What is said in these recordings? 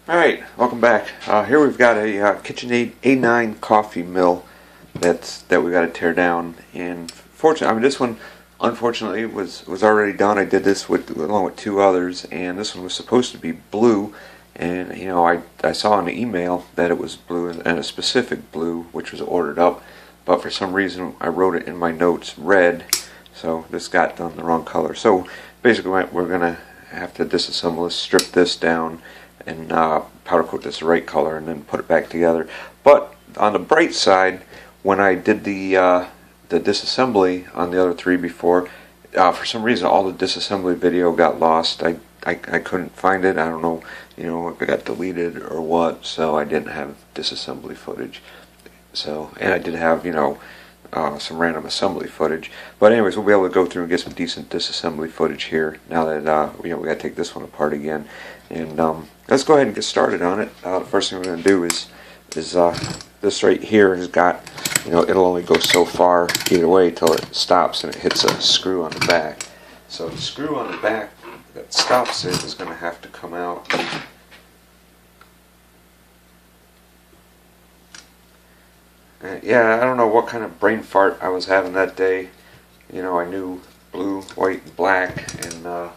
Alright, welcome back. Here we've got a Kitchenaid A9 Coffee Mill that we got to tear down. And fortunately, this one unfortunately was already done. I did this along with two others, and this one was supposed to be blue. And I saw in the email that it was blue and a specific blue, which was ordered up. But for some reason, I wrote it in my notes red, so this got done the wrong color. So basically, we're gonna have to disassemble this, strip this down, and powder coat this the right color, and then put it back together. But on the bright side, when I did the disassembly on the other three before, for some reason all the disassembly video got lost. I couldn't find it. I don't know, if it got deleted or what. So I didn't have disassembly footage. So, and I did have some random assembly footage. But anyways, we'll be able to go through and get some decent disassembly footage here now that we got to take this one apart again. And let's go ahead and get started on it. The first thing we're going to do is this right here has got, it'll only go so far either way till it stops and it hits a screw on the back. So the screw on the back that stops it is going to have to come out. Yeah, I don't know what kind of brain fart I was having that day. I knew blue, white, and black, and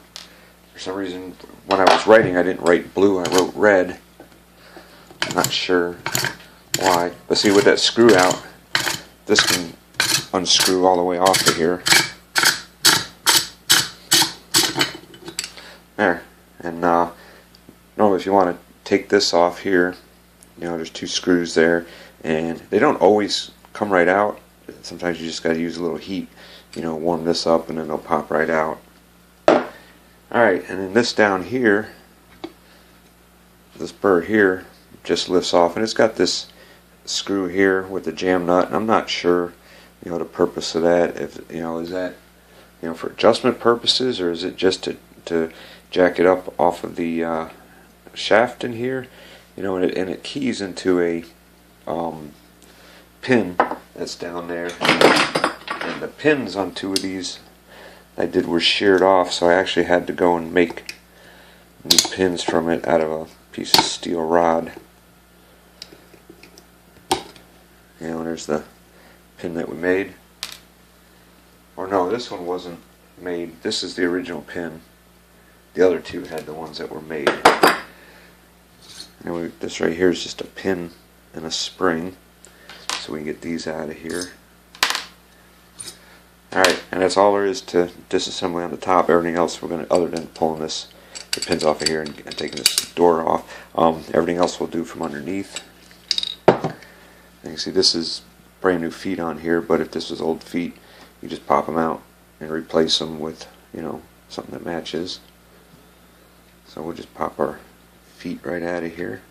for some reason when I was writing I didn't write blue, I wrote red. I'm not sure why. But see, with that screw out, this can unscrew all the way off of here. There. And normally if you want to take this off here, there's two screws there, and they don't always come right out. Sometimes you just got to use a little heat, warm this up, and then they'll pop right out. Alright, and then this down here, this burr here, just lifts off, and it's got this screw here with the jam nut, and I'm not sure, the purpose of that. If is that, for adjustment purposes, or is it just to jack it up off of the shaft in here? And it keys into a pin that's down there, and the pins on two of these I did were sheared off, so I actually had to go and make new pins from it out of a piece of steel rod. There's the pin that we made. Or no, this one wasn't made. This is the original pin. The other two had the ones that were made. And this right here is just a pin and a spring, so we can get these out of here. Alright, and that's all there is to disassembly on the top. Everything else we're going to, other than pulling the pins off of here and taking this door off, everything else we'll do from underneath. And you can see this is brand new feet on here, but if this was old feet, you just pop them out and replace them with, something that matches. So we'll just pop our feet right out of here.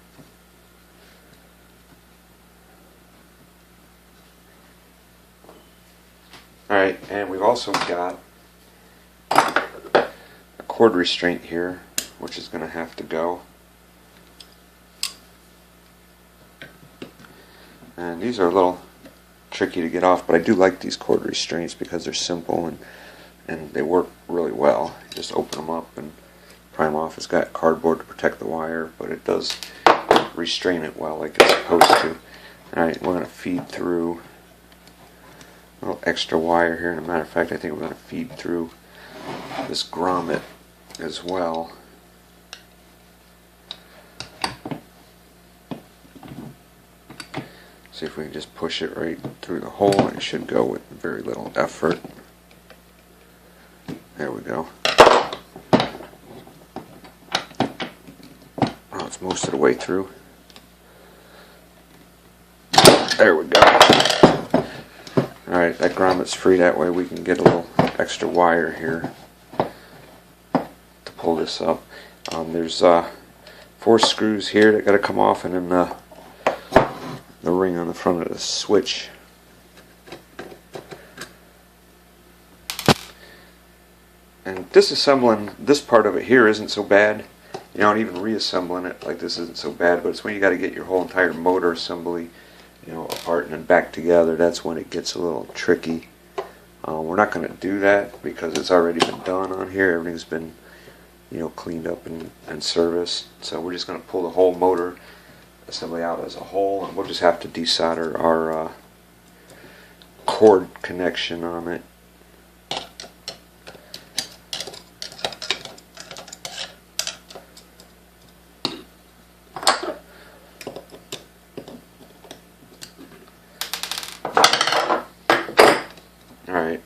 Alright, and we've also got a cord restraint here, which is going to have to go. And these are a little tricky to get off, but I do like these cord restraints because they're simple and they work really well. You just open them up and pry them off. It's got cardboard to protect the wire, but it does restrain it well, like it's supposed to. Alright, we're going to feed through a little extra wire here. And a matter of fact, I think we're going to feed through this grommet as well. See if we can just push it right through the hole, and it should go with very little effort. There we go. Oh, it's most of the way through. There we go. Alright, that grommet's free, that way we can get a little extra wire here to pull this up. There's 4 screws here that got to come off, and then the ring on the front of the switch. And disassembling this part of it here isn't so bad. And even reassembling it like this isn't so bad, but it's when you got to get your whole entire motor assembly apart and then back together, that's when it gets a little tricky. We're not going to do that because it's already been done on here. Everything's been cleaned up and serviced. So we're just going to pull the whole motor assembly out as a whole, and we'll just have to desolder our cord connection on it. Alright,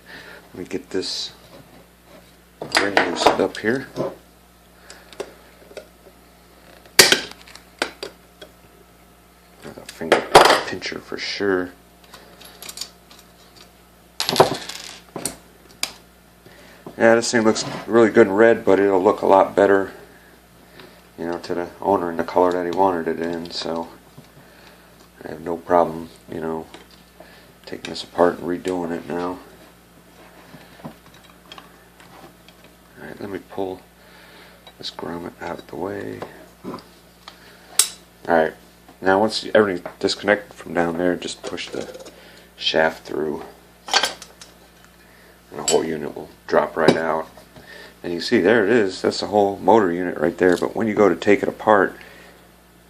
let me get this ring loosened up here. With a finger pincher for sure. Yeah, this thing looks really good in red, but it'll look a lot better, to the owner in the color that he wanted it in. So I have no problem, taking this apart and redoing it now. Alright, let me pull this grommet out of the way. Alright, now once everything's disconnected from down there, just push the shaft through and the whole unit will drop right out. And you see, there it is, that's the whole motor unit right there. But when you go to take it apart,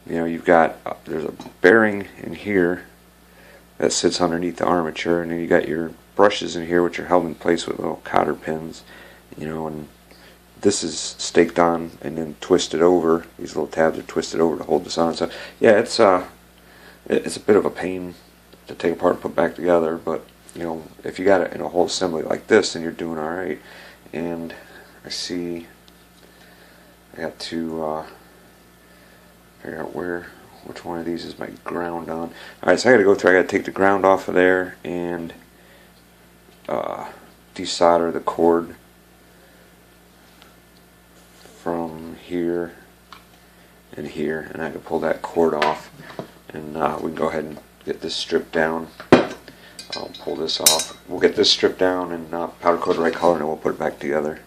you've got, there's a bearing in here that sits underneath the armature, and then you got your brushes in here which are held in place with little cotter pins, and this is staked on and then twisted over. These little tabs are twisted over to hold this on. So yeah, it's a bit of a pain to take apart and put back together, but if you got it in a whole assembly like this, then you're doing alright. And I see I got to figure out which one of these is my ground on. Alright, so I gotta go through, I gotta take the ground off of there and desolder the cord from here and here, and I can pull that cord off, and we can go ahead and get this stripped down. I'll pull this off. We'll get this stripped down and powder coat the right color, and then we'll put it back together.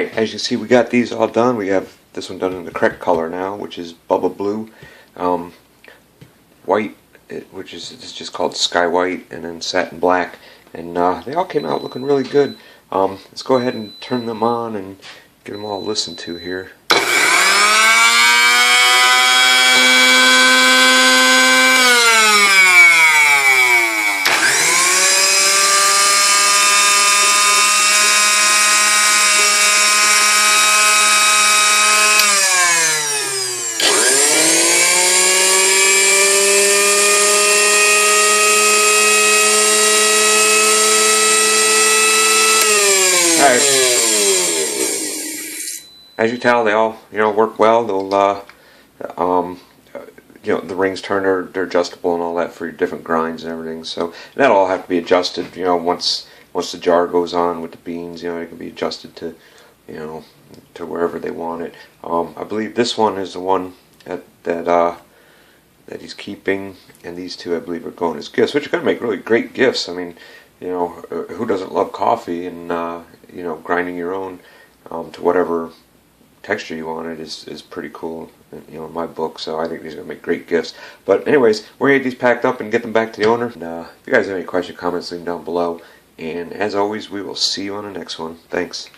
Alright, as you see, we got these all done. We have this one done in the correct color now, which is Bubba Blue. White, which is it's just called Sky White, and then Satin Black. And they all came out looking really good. Let's go ahead and turn them on and get them all listened to here. As you tell, they all work well. They'll the rings turn, they're adjustable and all that for your different grinds and everything. So that'll all have to be adjusted. Once the jar goes on with the beans, it can be adjusted to to wherever they want it. I believe this one is the one that he's keeping, and these two I believe are going as gifts, which are going to make really great gifts. I mean, who doesn't love coffee, and grinding your own to whatever texture you want it is pretty cool, in my book. So I think these are going to make great gifts. But anyways, we're going to get these packed up and get them back to the owner. And if you guys have any questions, comments, leave them down below. And as always, we will see you on the next one. Thanks.